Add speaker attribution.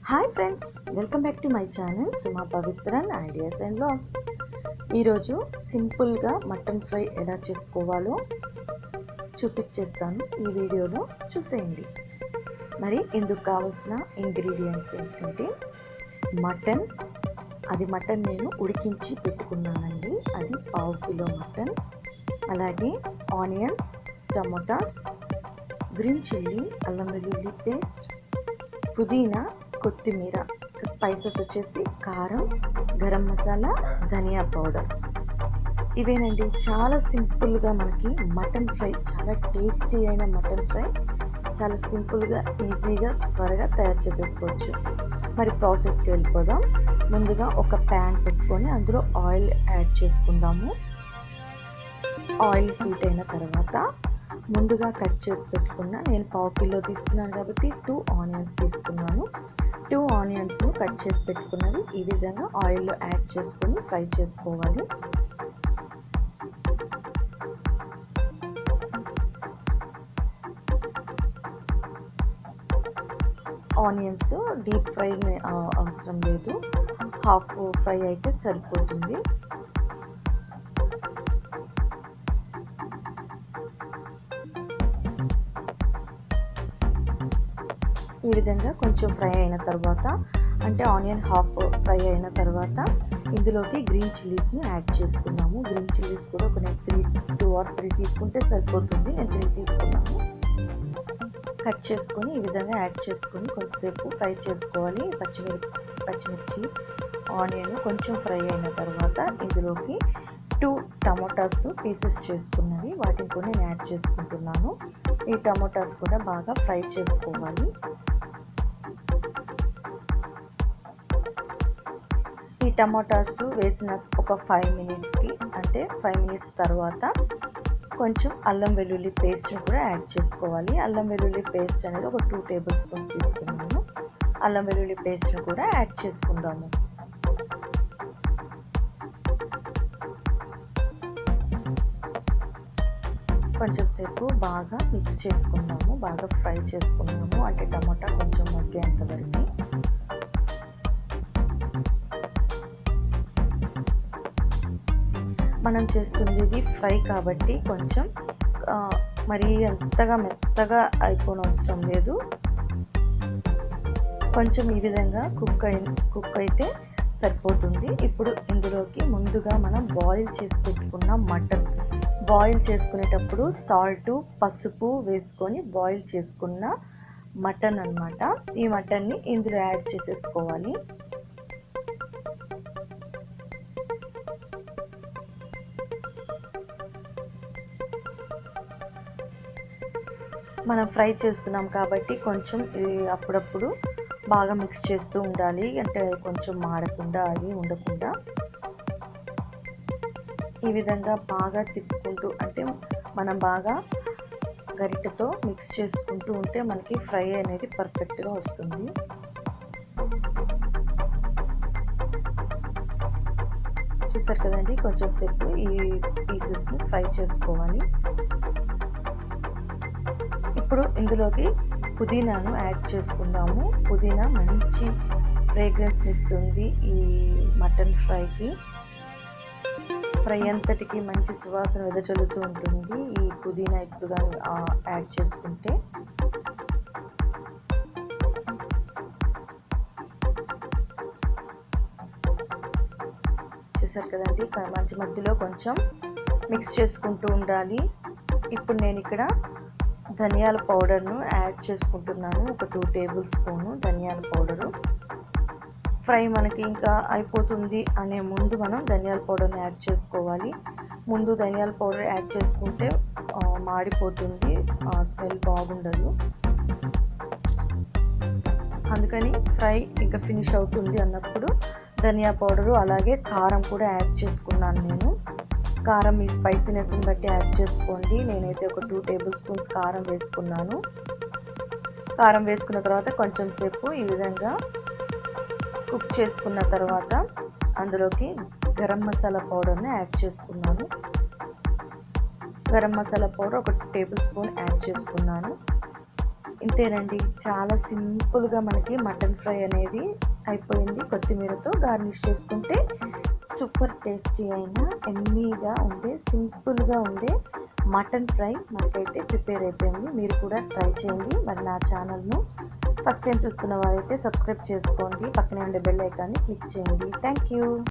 Speaker 1: Hi friends, welcome back to my channel Suma Pavitran ideas and blogs. ఈరోజు సింపుల్గా mutton fry ఎలా చేసుకోవాలో చూపించేస్తాను. ఈ వీడియోలో చూసేయండి. మరి ఇందుకు కావాల్సిన ఇంగ్రీడియంట్స్ ఏంటంటే మటన్ నేను ఉడికించి పెట్టుకున్నానండి. అది 1/2 కిలో మటన్. అలాగే ఆనియన్స్, టమోటాస్, గ్రీన్ చిల్లీ, అల్లం వెల్లుల్లి పేస్ట్, పుదీనా, కొత్తిమీర, స్పైసెస్ వచ్చేసి కారం, గరం మసాలా, ధనియా పౌడర్. ఇవేనండి. చాలా సింపుల్గా మనకి మటన్ ఫ్రై, చాలా టేస్టీ అయిన మటన్ ఫ్రై చాలా సింపుల్గా, ఈజీగా, త్వరగా తయారు చేసేసుకోవచ్చు. మరి ప్రాసెస్కి వెళ్ళిపోదాం. ముందుగా ఒక ప్యాన్ పెట్టుకొని అందులో ఆయిల్ యాడ్ చేసుకుందాము. ఆయిల్ హీట్ అయిన తర్వాత ముందుగా కట్ చేసి పెట్టుకున్న, నేను 1/2 కిలో తీసుకున్నాను కాబట్టి 2 ఆనియన్స్ తీసుకున్నాను. 2 ఆనియన్స్ను కట్ చేసి పెట్టుకున్నవి ఈ విధంగా ఆయిల్లో యాడ్ చేసుకొని ఫ్రై చేసుకోవాలి. ఆనియన్స్ డీప్ ఫ్రై అవసరం లేదు, హాఫ్ ఫ్రై అయితే సరిపోతుంది. ఈ విధంగా కొంచెం ఫ్రై అయిన తర్వాత, అంటే ఆనియన్ హాఫ్ ఫ్రై అయిన తర్వాత ఇందులోకి గ్రీన్ చిల్లీస్ని యాడ్ చేసుకున్నాము. గ్రీన్ చిల్లీస్ కూడా ఒక 2 or 3 తీసుకుంటే సరిపోతుంది. నేను 3 తీసుకున్నాను. కట్ చేసుకొని ఈ విధంగా యాడ్ చేసుకొని కొంచెంసేపు ఫ్రై చేసుకోవాలి. పచ్చిమిర్చి, ఆనియన్ కొంచెం ఫ్రై అయిన తర్వాత ఇందులోకి 2 టమోటాస్ పీసెస్ చేసుకున్నవి, వాటిని కూడా నేను యాడ్ చేసుకుంటున్నాను. ఈ టమోటాస్ కూడా బాగా ఫ్రై చేసుకోవాలి. ఈ టమోటాస్ వేసిన ఒక 5 మినిట్స్కి, అంటే 5 మినిట్స్ తర్వాత కొంచెం అల్లం వెల్లుల్లి పేస్ట్ని కూడా యాడ్ చేసుకోవాలి. అల్లం వెల్లుల్లి పేస్ట్ అనేది ఒక 2 టేబుల్ స్పూన్స్ తీసుకున్నాను. అల్లం వెల్లుల్లి పేస్ట్ని కూడా యాడ్ చేసుకుందాము. కొంచెం సేపు బాగా మిక్స్ చేసుకుందాము, బాగా ఫ్రై చేసుకుందాము, అంటే టమాటా కొంచెం మగ్గేంత వరకు. మనం చేస్తుంది ఇది ఫ్రై కాబట్టి కొంచెం మరీ అంతగా మెత్తగా అయిపోనవసరం లేదు. కొంచెం ఈ విధంగా కుక్ అయితే సరిపోతుంది. ఇప్పుడు ఇందులోకి ముందుగా మనం బాయిల్ చేసి పెట్టుకున్న మటన్, బాయిల్ చేసుకునేటప్పుడు సాల్ట్, పసుపు వేసుకొని బాయిల్ చేసుకున్న మటన్ అన్నమాట. ఈ మటన్ని ఇందులో యాడ్ చేసేసుకోవాలి. మనం ఫ్రై చేస్తున్నాం కాబట్టి కొంచెం అప్పుడప్పుడు బాగా మిక్స్ చేస్తూ ఉండాలి, అంటే కొంచెం మాడకుండా అవి ఉండకుండా. ఈ విధంగా బాగా తిప్పుకుంటూ, అంటే మనం బాగా గరిటెతో మిక్స్ చేసుకుంటూ ఉంటే మనకి ఫ్రై అనేది పర్ఫెక్ట్గా వస్తుంది. చూసారు కదండి, కొంచెం సేపు ఈ పీసెస్ని ఫ్రై చేసుకోవాలి. ఇప్పుడు ఇందులోకి పుదీనాను యాడ్ చేసుకుందాము. పుదీనా మంచి ఫ్రేగ్రెన్స్ ఇస్తుంది ఈ మటన్ ఫ్రైకి. ఫ్రై అంతటికి మంచి సువాసన వెదజల్లుతూ ఉంటుంది ఈ పుదీనా ఇప్పుడు యాడ్ చేసుకుంటే. చూసారు కదండి, మంచి మధ్యలో కొంచెం మిక్స్ చేసుకుంటూ ఉండాలి. ఇప్పుడు నేను ఇక్కడ ధనియాల పౌడర్ను యాడ్ చేసుకుంటున్నాను. ఒక 2 టేబుల్ స్పూను ధనియాల పౌడరు. ఫ్రై మనకి ఇంకా అయిపోతుంది అనే ముందు మనం ధనియాల పౌడర్ని యాడ్ చేసుకోవాలి. ముందు ధనియాల పౌడర్ యాడ్ చేసుకుంటే మాడిపోతుంది, స్మెల్ బాగుండదు. అందుకని ఫ్రై ఇంకా ఫినిష్ అవుతుంది అన్నప్పుడు ధనియా పౌడరు అలాగే కారం కూడా యాడ్ చేసుకున్నాను నేను. కారం మీ స్పైసీనెస్ని బట్టి యాడ్ చేసుకోండి. నేనైతే ఒక 2 టేబుల్ స్పూన్స్ కారం వేసుకున్నాను. కారం వేసుకున్న తర్వాత కొంచెం సేపు ఈ విధంగా కుక్ చేసుకున్న తర్వాత అందులోకి గరం మసాలా పౌడర్ని యాడ్ చేసుకున్నాను. గరం మసాలా పౌడర్ ఒక 2 టేబుల్ స్పూన్ యాడ్ చేసుకున్నాను. ఇంతేనండి, చాలా సింపుల్గా మనకి మటన్ ఫ్రై అనేది అయిపోయింది. కొత్తిమీరతో గార్నిష్ చేసుకుంటే సూపర్ టేస్టీ అయిన ఎమ్మీగా ఉండే సింపుల్గా ఉండే మటన్ ఫ్రై మనకైతే ప్రిపేర్ అయిపోయింది. మీరు కూడా ట్రై చేయండి. మరి నా ఛానల్ను ఫస్ట్ టైం చూస్తున్న వారైతే సబ్స్క్రైబ్ చేసుకోండి, పక్కనే ఉండే బెల్ ఐకాన్ని క్లిక్ చేయండి. Thank you.